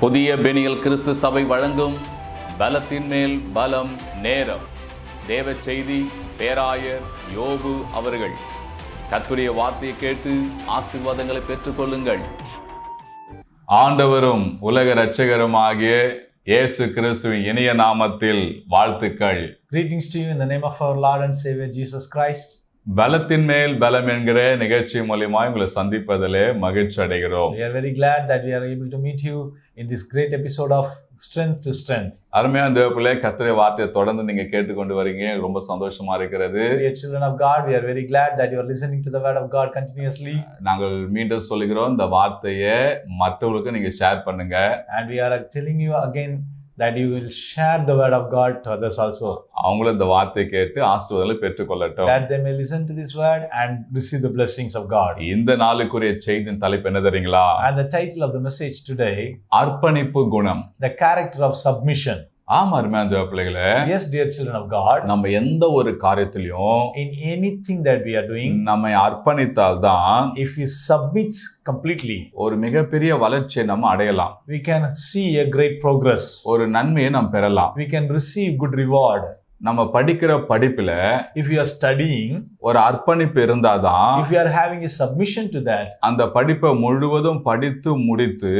புதிய பெனியல் கிறிஸ்து சபை வழங்கும் பலத்தின் மேல் பலம் நேரம். தேவ செய்தி பேராயர் யோபு அவர்கள். கர்த்தருடைய வார்த்தையை கேட்டு ஆசீர்வாதங்களை பெற்றுக்கொள்ளுங்கள். ஆண்டவரும் உலக இரட்சகருமாகிய இயேசு கிறிஸ்துவின் இனிய நாமத்தில் வாழ்த்துக்கள். Greetings to you in the name of our Lord and Savior Jesus Christ. பலத்தின் மேல் பலம் என்கிற நிகழ்ச்சி மூலமா உங்களை சந்திப்பதிலே மகிழ்ச்சி அடைகிறோம். We are very glad that we are able to meet you in this great episode of Strength to Strength. அருமையான தேவப்பிள்ளை, கர்த்தருடைய வார்த்தையை தொடர்ந்து நீங்க கேட்டுக்கொண்டு வரீங்க. ரொம்ப சந்தோஷமா இருக்கிறது. Dear children of God, we are very glad that you are listening to the word of God continuously. நாங்கள் மீண்டும் சொல்லுகிறோம், இந்த வார்த்தையை மற்றவங்களுக்கு நீங்க ஷேர் பண்ணுங்க. And we are telling you again that you will share the word of God to others also. அவங்களும் இந்த வார்த்தையை கேட்டு ஆசீர்வாதங்களை பெற்றுக்கொள்ளட்டும். That they may listen to this word and receive the blessings of God. இந்த நாளுக்குரிய செய்தியின் தலைப்பு என்ன தெரியுங்களா? And the title of the message today, அர்ப்பணிப்பு குணம். the character of submission. ஆமா அருமையான தேவப்பிள்ளைகளே, Yes, dear children of God, நம்ம எந்த ஒரு காரியத்திலையும் in anything that we are doing, நம்மை அர்ப்பணித்தால்தான் if we submit completely, ஒரு மிகப்பெரிய வளர்ச்சியை நம்ம அடையலாம். we can see a great progress. ஒரு நன்மையை நாம் பெறலாம். We can receive good reward. நம்ம படிக்கிற படிப்புல If you are studying, ஒரு அர்ப்பணிப்பு இருந்தாதான் if you are having a submission to that, அந்த படிப்பை முழுவதும் படித்து முடித்து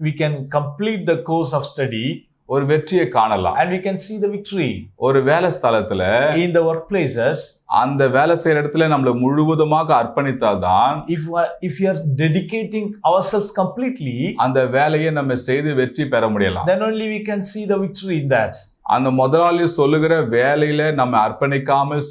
we can complete the course of study ஒரு வெற்றியை காணலாம். and we can see the victory. ஒரு வேலை ஸ்தலத்துல In the workplaces, அந்த வேலை செய்யற இடத்துல நம்மள முழுவதுமாக அர்ப்பணித்தால்தான் if you are dedicating ourselves completely, அந்த வேலையை நம்ம செய்து வெற்றி பெற முடியலாம். then only we can see the victory in that. அந்த முதலாளி சொல்லுகிற வேலையில நம்ம அர்ப்பணிக்காமல்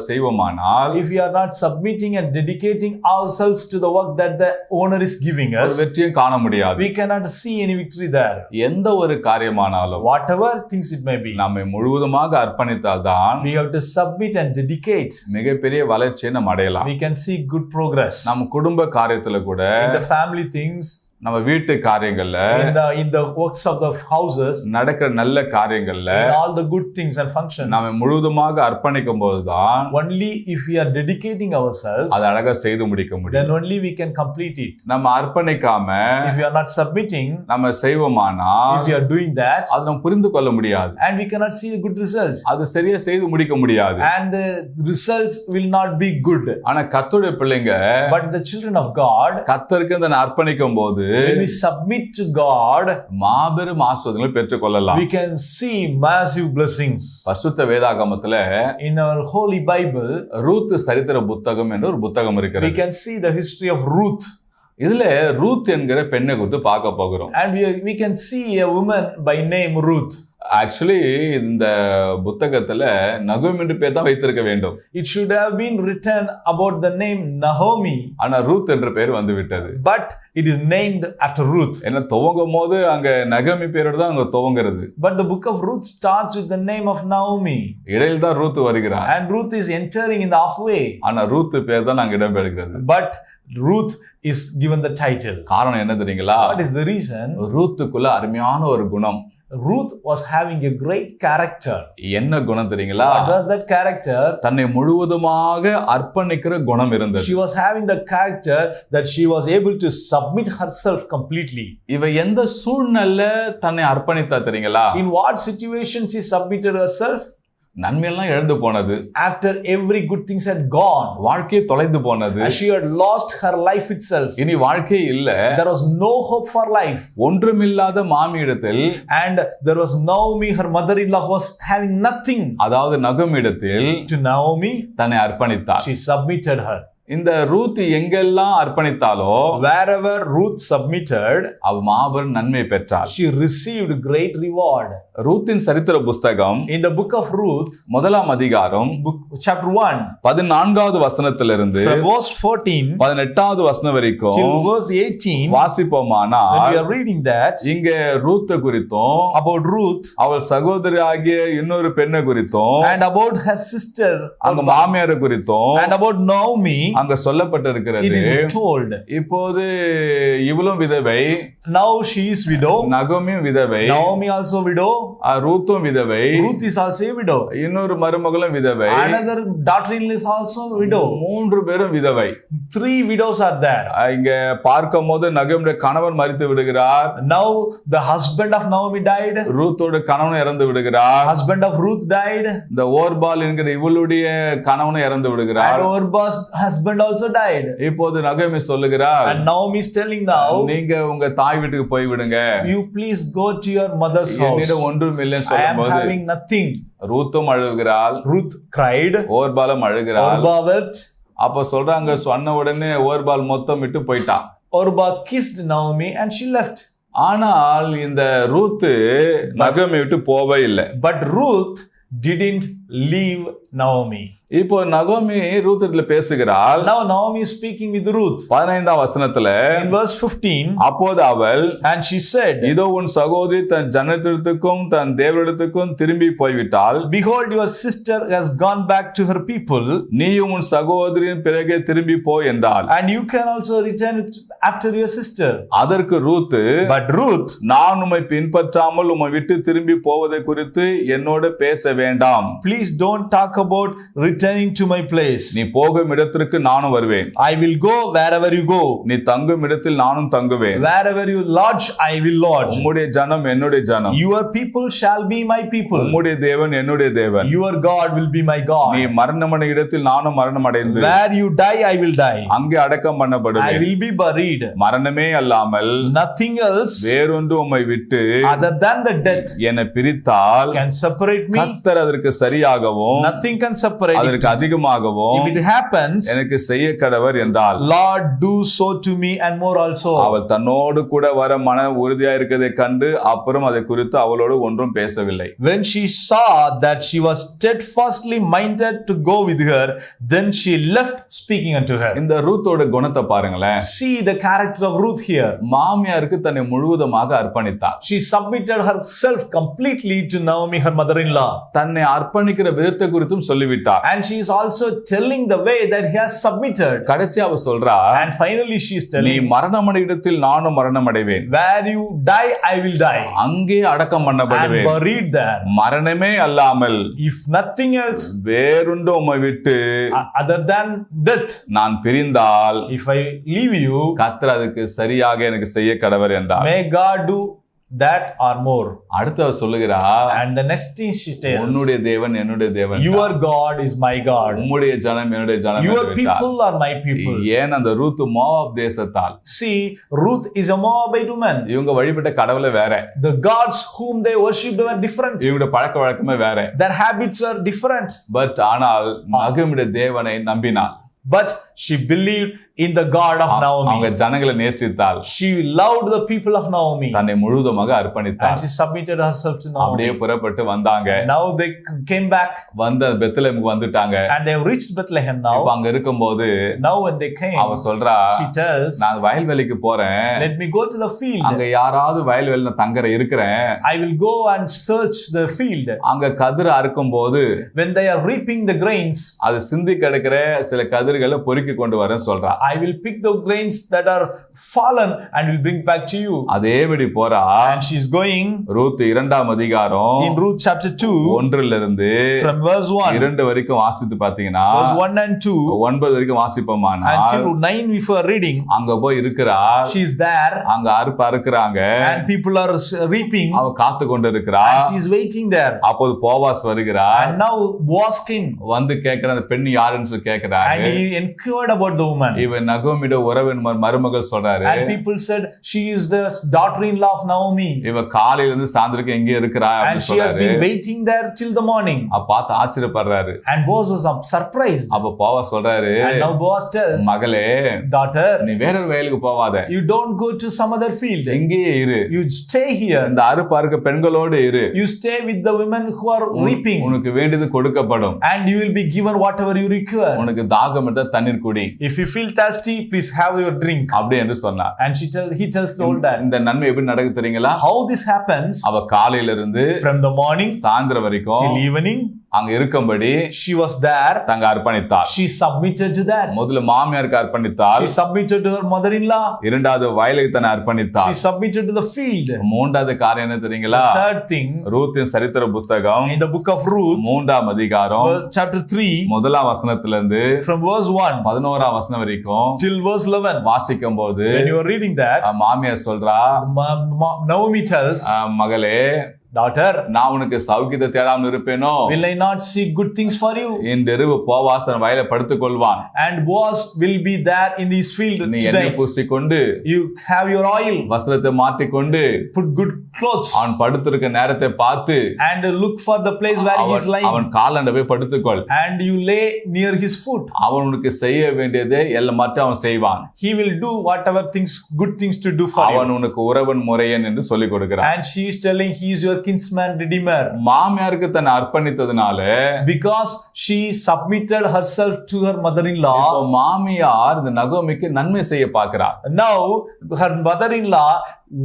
செய்வோமானால், If we are not submitting and dedicating ourselves to the work that the owner is giving ஒரு us, வெற்றியும் காண முடியாது. we cannot see any victory there. எந்த ஒரு காரியமானாலும் Whatever things it may be, நம்மை முழுவதுமாக அர்ப்பணித்தால்தான் we have to submit and dedicate. மிகப்பெரிய வளர்ச்சியை நம்ம அடையலாம். We can see good progress. நம்ம குடும்ப காரியத்துல கூட, In the family things, நம்ம வீட்டு காரியங்கள்ல, in the works of the houses, நடக்கிற நல்ல காரியங்கள்ல in all the good things and functions, நம்ம முழுவதுமாக அர்ப்பணிக்கும் போதுதான் only if we are dedicating ourselves, அதை அழகா செய்து முடிக்க முடியும். then only we can complete it. நம்ம அர்ப்பணிக்காம If we are not submitting, நம்ம செய்வோமானா if we are doing that, அதை நம்ம புரிந்து கொள்ள முடியாது. and we cannot see the good results, அது சரியா செய்து முடிக்க முடியாது. and the results will not be good. ஆனா கர்த்தருடைய பிள்ளைங்க But the children of God, கர்த்தருக்கு அதை அர்ப்பணிக்கும் போது when we submit to God, மாபெரும் ஆசீர்வாதங்களை பெற்றுக் கொள்ளலாம். we can see massive blessings. பரிசுத்த வேதாகமத்துல In our holy Bible, Ruth சரித்திர புத்தகம் என்று ஒரு புத்தகம் we இருக்கிறது. can see the history of Ruth, இதுல ரூத் என்கிற பெண்ணை குறித்து பார்க்க போகிறோம். and we can see a woman by name Ruth. Actually இந்த புத்தகத்துல நகோமி என்று பேர் தான் வைத்திருக்க வேண்டும். It should have been written about the name Naomi, ஆனா ரூத் என்ற பெயர் வந்து விட்டது. but it is named after Ruth. என்ன துவங்கும் போது அங்க நகோமி பேரோட தான் அங்க துவங்குறது. But the book of Ruth starts with the name of Naomi, இடையில் தான் ரூத் வருகிறார். and Ruth is entering in the halfway. ஆனா ரூத் பேர் தான் அங்க இடம்பெறுகிறது. But Ruth is given the title. காரணம் என்ன தெரியுங்களா? What is the reason? ரூத்துக்குள்ள அருமையான ஒரு குணம். Ruth was having a great character. என்ன குணம் தெரியுங்களா? What was that character? தன்னை முழுவதுமாக அர்ப்பணிக்கிற குணம் இருந்தது. She was having the character that she was able to submit herself completely. இவ எந்த சூழ்நிலையில தன்னை அர்ப்பணித்தா தெரியுங்களா? In what situation she submitted herself? நன்மையெல்லாம் இழந்து போனது. After every good things had gone, வாழ்க்கையே தொலைந்து போனது. she had lost her life itself. இனி வாழ்க்கையே இல்ல. There was no hope for life. ஒன்றுமில்லாத மாமியிடத்தில், And there was Naomi, her mother-in-law, who was having nothing. அதாவது நகோமியிடத்தில் To Naomi, தன்னை அர்ப்பணித்தார். she submitted her. இந்த ரூத் எங்கெல்லாம் அர்ப்பணித்தாலோ, Wherever Ruth submitted, அவ மாபெரும் நன்மை பெற்றார். she received great reward. ரூத்தின் சரித்திர புஸ்தகம் In the book of Ruth, முதலாம் அதிகாரம் chapter 1, 14வது வசனத்திலிருந்து from verse 14 18வது வசனம் வரைக்கும் till verse 18, வாசிப்போமானால், when we are reading that, இங்க ரூத் குறித்தும் about Ruth அவள் சகோதரி ஆகிய இன்னொரு பெண்ணை குறித்தும் and about her sister அங்க மாமியார் குறித்தும் and about Naomi, அங்க சொல்லப்பட்டிருக்கிறது. It is told. இப்போது இவளும் விதவை, Now she is widow. நகோமியும் விதவை, Naomi also widow. ரூத்தும் விதவை, Ruth is also a widow. இன்னொரு மருமகளும் விதவை, Another daughter-in-law is also widow. 3 பேரும் விதவை. 3 widows are there. இங்க பார்க்கும் போது நகோமியுடைய கணவன் மரித்து விடுகிறார். Now the husband of Naomi died. ரூத்தோட கணவன் இறந்து விடுகிறார். Husband of Ruth died. இந்த ஓர்பால் என்கிற இவளுடைய கணவனும் இறந்து விடுகிறார். And Orpah's husband also died. இப்போது நகோமி சொல்லுகிறார், And Naomi is telling now, நீங்க உங்க தாய் வீட்டுக்கு போய் விடுங்க, you please go to your mother's house. என்னிடம் ஒன்றும் இல்லைன்னு I am சொல்லும்போது having nothing. ரூத்தும் அழுகிறாள், Ruth cried. ஓர்பாலும் அழுகிறாள். Orpah wept. அப்ப சொல்றாங்க, சொன்ன உடனே ஓர்பால் மொத்தம் விட்டு போயிட்டான். Orpah kissed Naomi and she left. ஆனால் இந்த ரூத்து நகோமி விட்டு போவே இல்லை. But Ruth didn't leave Naomi. இப்போ நகோமி ரூத்துல பேசுகிறாள். Now Naomi is speaking with Ruth. 15ஆம் வசனத்துல, In verse 15, அப்போது அவள், and she said, இதோ உன் சகோதரி தன் ஜனத்திற்கும் தன் தேவனிடத்துக்கும் திரும்பி போய்விட்டாள். Behold, your sister has gone back to her people. நீயும் உன் சகோதரியின் பிறகே திரும்பி போ என்றாள். And you can also return after your sister. அதற்கு ரூத்து, But Ruth, நான் உம்மை பின்பற்றாமல் உம்மை விட்டு திரும்பி போவதை குறித்து என்னோடு பேச வேண்டாம். please don't talk about returning to my place. நீ போகும் இடத்திற்கு நானும் வருவேன். I will go wherever you go. நீ தங்கும் இடத்தில் நானும் தங்குவேன். Wherever you lodge, I will lodge. உம்முடைய ஜனம் என்னுடைய ஜனம், Your people shall be my people. உம்முடைய தேவன் என்னுடைய தேவன். Your God will be my நீ God. மரணமான இடத்தில் நானும் மரணம் அடைந்து Where you die, I will die. அங்கே அடக்கம் I பண்ணப்படுவேன். will be buried. மரணமே அல்லாமல் Nothing else வேறொன்று உம்மை விட்டு other than the death என்னை பிரித்தால் can separate me. கர்த்தர் அதற்கு சரியாகவும் Nothing can separate. அதற்கு அதிகமாகவும் If it happens, எனக்கு செய்ய கடவர் என்றால், Lord, do so to me and more also. அவள் தன்னோடு கூட வர மன உறுதியா இருக்கிறதை கண்டு அப்புறம் அதை குறித்து அவளோடு ஒன்றும் பேசவில்லை. When she saw that she was steadfastly minded to go with her, then she left speaking unto her. இந்த ரூத்தோட குணத்தை பாருங்களேன். See the character of Ruth here. மாமியாருக்கு தன்னை முழுவதுமாக அர்ப்பணித்தார். She submitted herself completely to Naomi, her mother-in-law. தன்னை அர்ப்பணிக்கிற விதத்தை குறித்தும் சொல்லிவிட்டார். And she is also telling the way that he has submitted. கடைசி அவ சொல்றா, And finally she is நீ telling, மரணமடை இடத்தில் நானும் மரணம் அடைவேன், where you die, I will die. அங்கே அடக்கம் And பண்ணப்படுவேன். buried there. மரணமே அல்லாமல் If nothing else வேறொன்று உம்மை விட்டு other than death, நான் பிரிந்தால் if I leave you, கர்த்தர் அதுக்கு சரியாக எனக்கு செய்ய கடவர் என்றார். may God do that or more. அடுத்து அவ சொல்லுகிறா, And the next thing she tells, உன்னுடைய தேவன் என்னுடைய தேவன், your God is my God. உம்முடைய ஜனம் என்னுடைய ஜனம் Your என்று விட்டார். people are my people. ஏன் அந்த ரூத் மோவாப் தேசத்தால். See, Ruth is a Moabite woman. இவங்க வழிபட்ட கடவுளை வேற, The gods whom they worshipped were different. இவங்க பழக்க வழக்கமே வேற. Their habits were different. But ஆனால் நகோமியுடைய தேவனை நம்பினாள். But she believed in the God of அவங்க Naomi. ஜனங்களை நேசித்தாள். She loved the people of Naomi. தன்னை முழுவதுமாக And அர்ப்பணித்தாள். she submitted herself to அப்படியே Naomi. புறப்பட்டு வந்தாங்க. Now they came back வந்த பெத்லெஹேமுக்கு வந்துட்டாங்க. and they have reached Bethlehem இப்ப now. அங்க இருக்கும்போது Now when they came, அவ சொல்றா, she tells, நான் வயல்வெளிக்கு போறேன், let me go to the field. அங்க யாராவது வயல்வெளியில தங்கற இருக்கிறேன், I will go and search the field. அங்க கதிர் அறுக்கும் போது When they are reaping the grains, அது சிந்தி கிடக்கிற சில கதிர்களை பொறுக்கி கொண்டு வரேன்னு சொல்றா. I will pick the grains that are fallen and will bring back to you. அதேபடி போறா. And she is going Ruth 2ஆம் அதிகாரம் in Ruth chapter 2 1 இருந்து from verse 1, 2 வரைக்கும் வாசித்து பாத்தீங்கன்னா verse 1 and 2 9 வரைக்கும் வாசிப்போமானா until 9 if you are reading, அங்க போய் இருக்கிறா. she is there அங்க அறுக்கிறாங்க. and people are reaping அவ காத்து கொண்டு இருக்கிறா. and she is waiting there. அப்போது Boaz வருகிறா. And now Boaz came வந்து கேக்குற அந்த பெண் யாருன்னு சொல்லி கேக்குறாரு. and he inquired about the woman. இவன் நகோமியோட உறவின் மருமகள் சொல்றாரு. And people said she is the daughter-in-law of Naomi. இவ காலையில இருந்து சாயந்தரம் எங்க இருக்கிறா And அப்படின்னு she has சொல்றாரு. been waiting there till the morning. அப்ப பார்த்து ஆச்சரியப்படுறாரு. And Boaz was surprised. அப்ப போவா சொல்றாரு, And now Boaz tells, மகளே, daughter, நீ வேறொரு வயலுக்கு போவாத, you don't go to some other field. எங்கேயே இரு, You stay here. இந்த அறுக்க பெண்களோடு இரு, You stay with the women who are reaping. உனக்கு வேண்டியது கொடுக்கப்படும், And you will be given whatever you require. உனக்கு தாகம் எடுத்தா தண்ணீர் குடி, If you feel thirsty, please have your drink. அப்படி என்று சொன்னார். And he tells all that. இந்த நன்மை எப்படி நடக்குது தெரியுங்களா? How this happens? அவ காலையில இருந்து From the morning சாயந்தரம் வரைக்கும் till evening, அங்க இருக்கும்படி she was there. தங்க அர்ப்பணித்தார். She submitted to that. முதல்ல மாமியாருக்கு அர்ப்பணித்தார். She submitted to her mother-in-law. இரண்டாவது வயலுக்கு தன்னை அர்ப்பணித்தார். She submitted to the field. மூன்றாவது காரியம் என்ன தெரியுங்களா? Third thing, ரூத்தின் சரித்திர புத்தகம் in the book of Ruth, 3ஆம் அதிகாரம் chapter 3, முதலாம் வசனத்துல இருந்து from verse 1 11ஆம் வசனம் வரைக்கும் till verse 11. வாசிக்கும் போது When you are reading that, மாமியார் சொல்றா, Naomi tells, மகளே, daughter, நான் உனக்கு சௌக்கியத்தை தேடாமல் இருப்பேனோ? will I not seek good things for you? இன்றிரவு போவாஸ் தன் வயலை படுத்துக் கொள்வான். And Boaz will be there in this field நீ எண்ணெய் tonight. பூசிக்கொண்டு, You have your oil, வஸ்திரத்தை மாற்றிக்கொண்டு, put good clothes, அவன் படுத்திருக்க நேரத்தை பார்த்து and look for the place where he is lying, அவன் காலண்ட போய் படுத்துக்கொள். and you lay near his foot. அவன் உனக்கு செய்ய வேண்டியதை எல்லாம் மட்டும் அவன் செய்வான். He will do whatever things, good things to do for அவன் you. உனக்கு உறவன் முறையன் என்று சொல்லிக் கொடுக்கிறான். And she is telling he is your kinsman redeemer. மாமியாருக்கு தன்னை அர்ப்பணித்ததுனால Because she submitted herself to her mother-in-law. இப்போ மாமியார் இந்த நகோமிக்கு நன்மை செய்ய பார்க்கிறார். Now her mother-in-law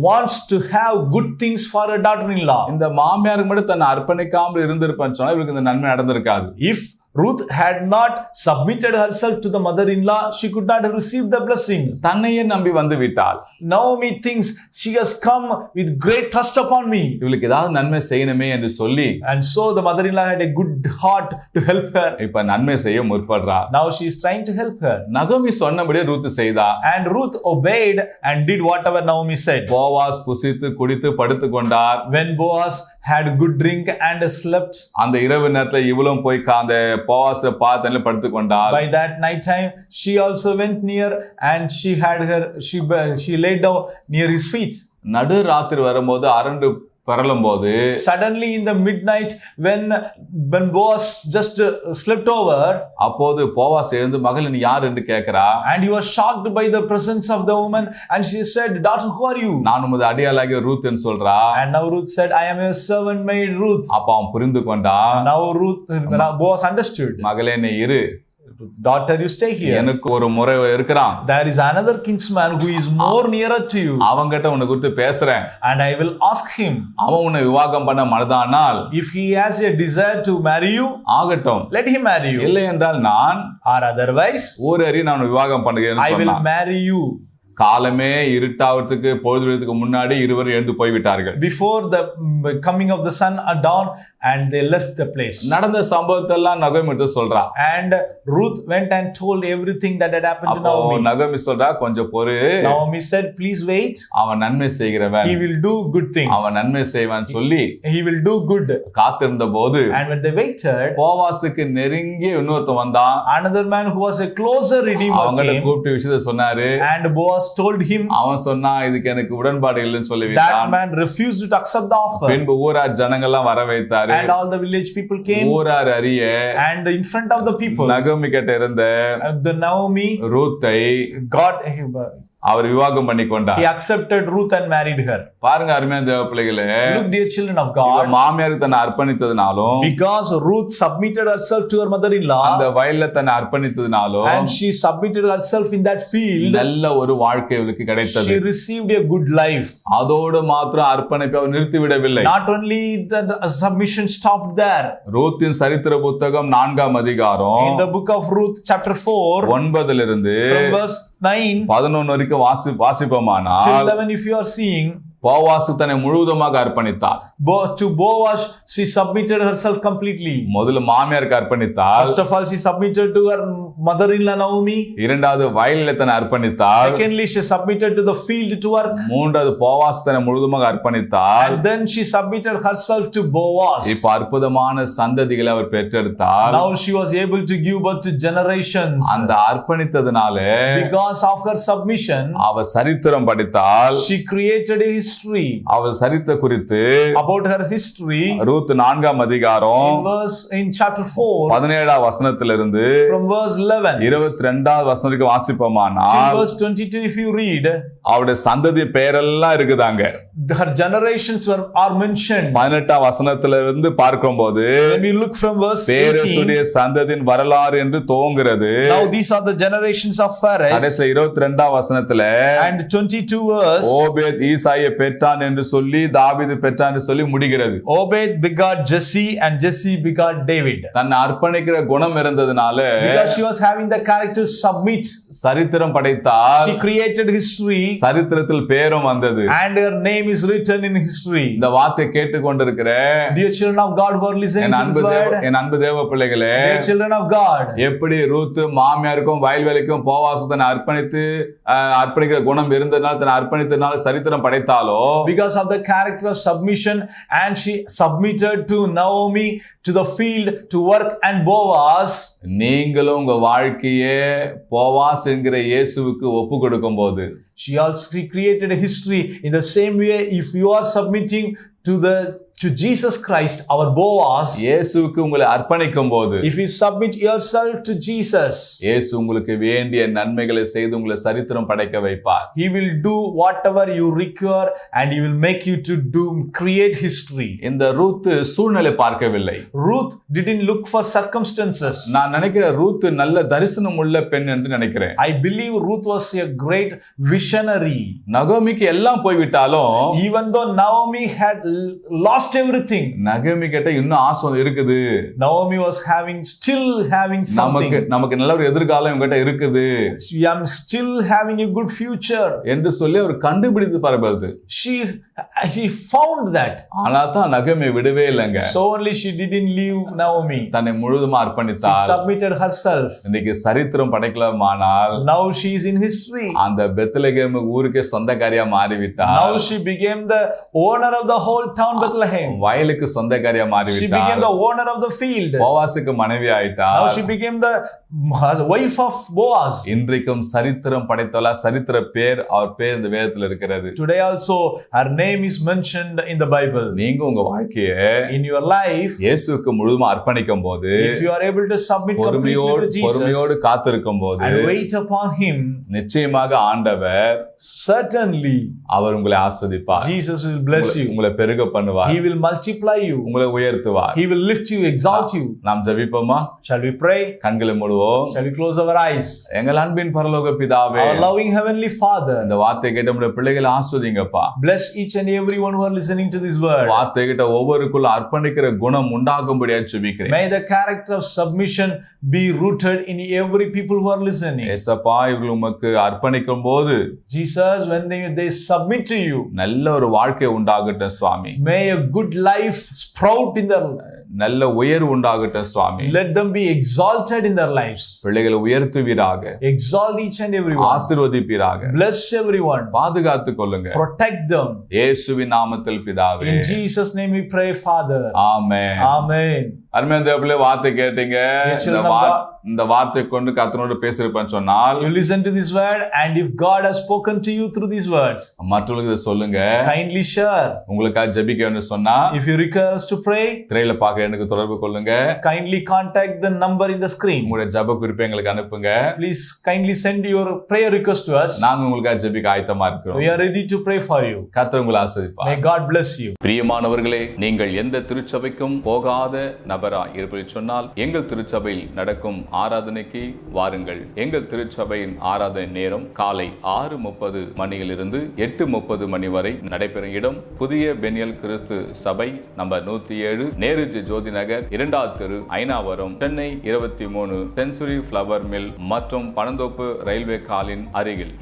wants to have good things for her daughter-in-law. இந்த மாமியாருக்கு மட்டும் தன்னை அர்ப்பணிக்காமல் இருந்திருப்பான்னு சொன்னா இவருக்கு இந்த நன்மை நடந்திருக்காது. If Ruth had not submitted herself to the mother-in-law, she could not have received the blessings. தன்னையே நம்பி வந்து விட்டாள். Naomi thinks she has come with great trust upon me. இவளுக்கு ஏதாவது நன்மை செய்யணுமே என்று சொல்லி, And so the mother-in-law had a good heart to help her. இப்ப நன்மை செய்ய முற்படுறா. Now she is trying to help her. நகோமி சொன்னபடியே ரூத் செய்தா. And Ruth obeyed and did whatever Naomi said. Boaz புசித்து குடித்து படுத்து கொண்டார். When Boaz had good drink and slept, அந்த இரவு நேரத்துல இவளும் போய் அந்த போவாஸை பார்த்து படுத்து கொண்டார். by that night time she also went near and she laid down near his feet. நடு ராத்திரி வரும்போது அரண்டு பரலும் போது, Suddenly in the midnight when Boaz just slept over, அப்போது போவாஸ் எழுந்து மகள் நீ யார் என்று கேட்கிறா. and he was shocked by the presence of the woman, and she said, daughter, who are you? நான் உமது அடியாளாகிய ரூத் என்று சொல்றா. And now Ruth said, I am your servant maid Ruth. அப்ப அவன் புரிந்து கொண்டான். Now Boaz understood. மகளே நீ இரு, daughter, you stay here. எனக்கு ஒரு முறை இருக்கிறான். There is another kinsman who is more nearer to you, அவங்கிட்ட உன்னை குறித்து பேசுறேன். and I will ask him. அவன் உன்னை விவாகம் பண்ண மனதானால், If he has a desire to marry you, ஆகட்டும். let him marry you. இல்லை என்றால் நான் Or otherwise, ஊரறி நான் விவாகம் பண்ணுகிறேன்னு I will சொன்னான். marry you. காலமே இருட்டாவதுக்கு பொழுது விடுறதுக்கு முன்னாடி இருவரும் எழுந்து போய்விட்டார்கள். Before the coming of the sun at dawn, and they left the place. நடந்த சம்பவத்தெல்லாம் நகோமி சொல்றா. And Ruth went and told everything that had happened to Naomi. நகோமி சொல்றா, கொஞ்சம் பொறு. Naomi said, please wait. அவன் நன்மை செய்கிறவன். He will do good things. அவன் நன்மை செய்வான் சொல்லி He will do good. காத்திருந்த போது, And when they waited, போவாசுக்கு நெருங்கிய இன்னொருத்தன் வந்தான். another man who was a closer redeemer அவங்கள்ட்ட came, கூப்பிட்டு விஷயத்தை சொன்னாரு. and Boaz told him. அவன் சொன்னா இதுக்கு எனக்கு உடன்பாடு இல்லைன்னு That சொல்லிவிட்டான். man refused to accept the offer. பின்பு ஊரார் ஜனங்கள்லாம் வர வைத்தாரு. And all the village people came, ஊரார் அறிய and in front of the people, நகோமி கிட்ட இருந்த the Naomi ரூத்தை got அவர் விவாகம் பண்ணி கொண்டார். he accepted Ruth and married her. பாருங்க அருமையான தேவ பிள்ளைகளே, Look, dear children of God, மாமியாருக்கு தன்னை அர்ப்பணித்ததுனாலும், because Ruth submitted herself to her mother-in-law, அந்த வயல்ல தன்னை அர்ப்பணித்ததுனாலும், and she submitted herself in that field, நல்ல ஒரு வாழ்க்கை அவளுக்கு கிடைத்தது. she received a good life. அதோடு மாத்திரம் அர்ப்பணிப்பை அவர் நிறுத்திவிடவில்லை. Not only the submission stopped there. ரூத்தின் சரித்திர புத்தகம் 4ஆம் அதிகாரம் In the book of Ruth chapter 4, 9 from verse 9 11 வரைக்கும் வாசிப்போமானால், till 11, if you are seeing, Boaz தன்னை முழுவதுமாக அர்ப்பணித்தார். to Boaz she submitted herself completely. முதல்ல மாமியாருக்கு அர்ப்பணித்தார். First of all, she submitted to her mother-in-law Naomi. இரண்டாவது வயலில் தன்னை அர்ப்பணித்தார். Secondly, she submitted to the field to work. மூன்றாவது போவாசு தன்னை முழுவதுமாக அர்ப்பணித்தார். And then she submitted herself to Boaz. இப்ப அற்புதமான சந்ததிகளை அவர் பெற்றெடுத்தார். Now she was able to give birth to generations. அந்த அர்ப்பணித்ததுனால Because of her submission, அவர் சரித்திரம் படித்தால், she created a history. அவர் சரித்திர குறித்து About her history, ரூத் 4ஆம் அதிகாரம் in chapter 4, 17ஆம் வசனத்திலிருந்து from verse 11 22ஆம் வசனம் வரைக்கும் till வாசிப்போமானால், verse 22, if you read, அவருடைய சந்ததி பெயரெல்லாம் இருக்குதாங்க. her generations are mentioned. 18ஆம் வசனத்திலிருந்து பார்க்கும்போது, When we look from verse 18, பேரசுடைய சந்ததியின் வரலாறு என்று துவங்குகிறது. now these are the generations of Phares. கடைசில 22ஆம் வசனத்துல And 22 verse, ஓபேத் ஈசாயை பெற்றான் என்று சொல்லி தாவீது பெற்றான் என்று சொல்லி முடிகிறது. Obed begot Jesse and Jesse begot David. தன்னை அர்ப்பணிக்கிற குணம் இருந்ததுனால Because she was having the character to submit, சரித்திரம் படைத்தால் she created history சரித்திரத்தில் பேரும் வந்தது. and her name is written in history. இந்த வார்த்தை கேட்டுக்கொண்டிருக்கிற Dear children of God who are listening to this word, என் அன்பு தேவ பிள்ளைகளே, dear children of God, எப்படி ரூத் மாமியாருக்கும் வயல்வேலைக்கும் போவாசு தன்னை அர்ப்பணிக்கிற குணம் இருந்ததுனால தன்னை அர்ப்பணித்ததுனால சரித்திரம் படைத்தாலோ, because of the character of submission, and she submitted to Naomi to the field to work, and Boaz, நீங்களும் உங்க வாழ்க்கையே போவாஸ் என்கிற இயேசுவுக்கு ஒப்பு கொடுக்கும் போது, she also created a history in the same way. If you are submitting to Jesus Christ, our Boaz, இயேசுவுக்கு உங்களை அர்ப்பணிக்கும் போது, if you submit yourself to Jesus, இயேசு உங்களுக்கு வேண்டிய நன்மைகளை செய்து உங்களை சரித்திரம் படைக்க வைப்பார். he will do whatever you require and he will make you to create history. இந்த ரூத் சூழ்நிலை பார்க்கவில்லை. Ruth didn't look for circumstances. நான் நினைக்கிறேன் ரூத் நல்ல தரிசனம் உள்ள பெண் என்று நினைக்கிறேன். I believe Ruth was a great visionary. நகோமிக்கு எல்லாம் போய்விட்டாலும், Even though Naomi had lost everything, நகோமி கிட்ட இன்னும் ஆசை இருக்குது. Naomi was still having something. நமக்கு நல்ல ஒரு எதிர்காலம் இவங்கிட்ட இருக்குது, I'm still having a good future என்று சொல்லி அவர் கண்டுபிடித்து பார்ப்பது. She found that. ஆனா தான் நகோமி விடவே இல்லைங்க. So only she didn't leave Naomi. தன்னை முழுதுமா She அர்ப்பணித்தாள். submitted herself. இன்னைக்கு சரித்திரம் படைக்கலாமானால் Now she is in history. அந்த பெத்லகேம் ஊருக்கே சொந்தக்காரியா மாறிவிட்டாள். Now she became the owner of the whole town Bethlehem. வயலுக்கு சொந்தக்காரியா She became மாறிவிட்டாள். the owner of the field. போவாசுக்கு மனைவி Now ஆயிட்டாள். she became the wife of Boaz. இன்றைக்கும் சரித்திரம் படைத்தவளா, சரித்திர பேர் அவர் பேர் இந்த வேதத்துல இருக்கிறது. Today also her name is mentioned in the Bible. நீங்க உங்க வாழ்க்கையை In your life, இயேசுவுக்கு முழுதுமா அர்ப்பணிக்கும் போது, if you are able to submit completely to Jesus பொறுமையோடு காத்திருக்கும் போது, and wait upon him, நிச்சயமாக ஆண்டவர் certainly அவர் உங்களை ஆஸ்வதிப்பார். Jesus will bless you. உங்களை பெருக பண்ணுவார். He will multiply you. உங்களை உயர்த்துவார். He will lift you, exalt you. நாம் ஜெபிப்போமா? Shall we pray? கண்களை மூடுவோம். Shall we close our eyes? எங்கள் அன்பின் பரலோக பிதாவே, Our loving heavenly Father, இந்த வார்த்தை கேட்ட நம்முடைய பிள்ளைகளை ஆஸ்வதிங்கப்பா. bless each and everyone who are listening to this word. வார்த்தை கிட்ட ஒவ்வொருக்குள்ள அர்ப்பணிக்கிற குணம் உண்டாகும்படியா ஜெபிக்கிறேன். May the character of submission be rooted in every people who are listening. ஏசப்பா, இவர்கள் உமக்கு அர்ப்பணிக்கும் போது Jesus, when they submit to you, நல்ல ஒரு வாழ்க்கை உண்டாகட்டும் சுவாமி. may a good life sprout in their நல்ல உயர்வு உண்டாகட்டும் சுவாமி. let them be exalted in their lives. பிள்ளைகளை உயர்த்துவீராக, Exalt each and everyone. ஆசீர்வதிப்பீராக, Bless everyone. பாதுகாத்துக் கொள்ளுங்க. Protect them. இயேசுவின் நாமத்தில் பிதாவே. In Jesus' name we pray, Father. Amen. Amen. அருமையான தேவர்களே, வார்த்தை கேட்டீங்க. இந்த வார்த்தை கொண்டு கர்த்தரோடு பேசிருப்பேன்னு சொன்னால், You listen to this word, and if God has spoken to you through these words, மற்றவர்களுக்கு இதை சொல்லுங்க. kindly share. உங்களுக்காக ஜெபிக்கணும்னு சொன்னா, If you require us to pray, திரையில பார்க்க எனக்கு தொடர்பு கொள்ளுங்க. kindly contact the number in the screen. உங்களுடைய ஜெப குறிப்பை எங்களுக்கு அனுப்புங்க. Please kindly send your prayer request to us. நாங்க உங்களுக்காக ஜெபிக்க ஆயத்தமா இருக்கிறோம். We are ready to pray for you. கர்த்தர் உங்களை ஆசீர்வதிப்பார். May God bless you. பிரியமானவர்களே, நீங்கள் எந்த திருச்சபைக்கும் போகாத நபராய் இருப்பதை சொன்னால், எங்கள் திருச்சபையில் நடக்கும் ஆராதனைக்கு வாருங்கள். எங்கள் திருச்சபையின் ஆராதனை நேரம் காலை 6:30 மணியிலிருந்து 8:30 மணி வரை நடைபெறும் இடம் புதிய பெனியல் கிறிஸ்து சபை, நம்பர் 107, நேருஜி ஜோதி நகர், 2வது தெரு, Ayanavaram, Chennai 23, century flower mill மற்றும் பனந்தோப்பு ரயில்வே காலின் அருகில்.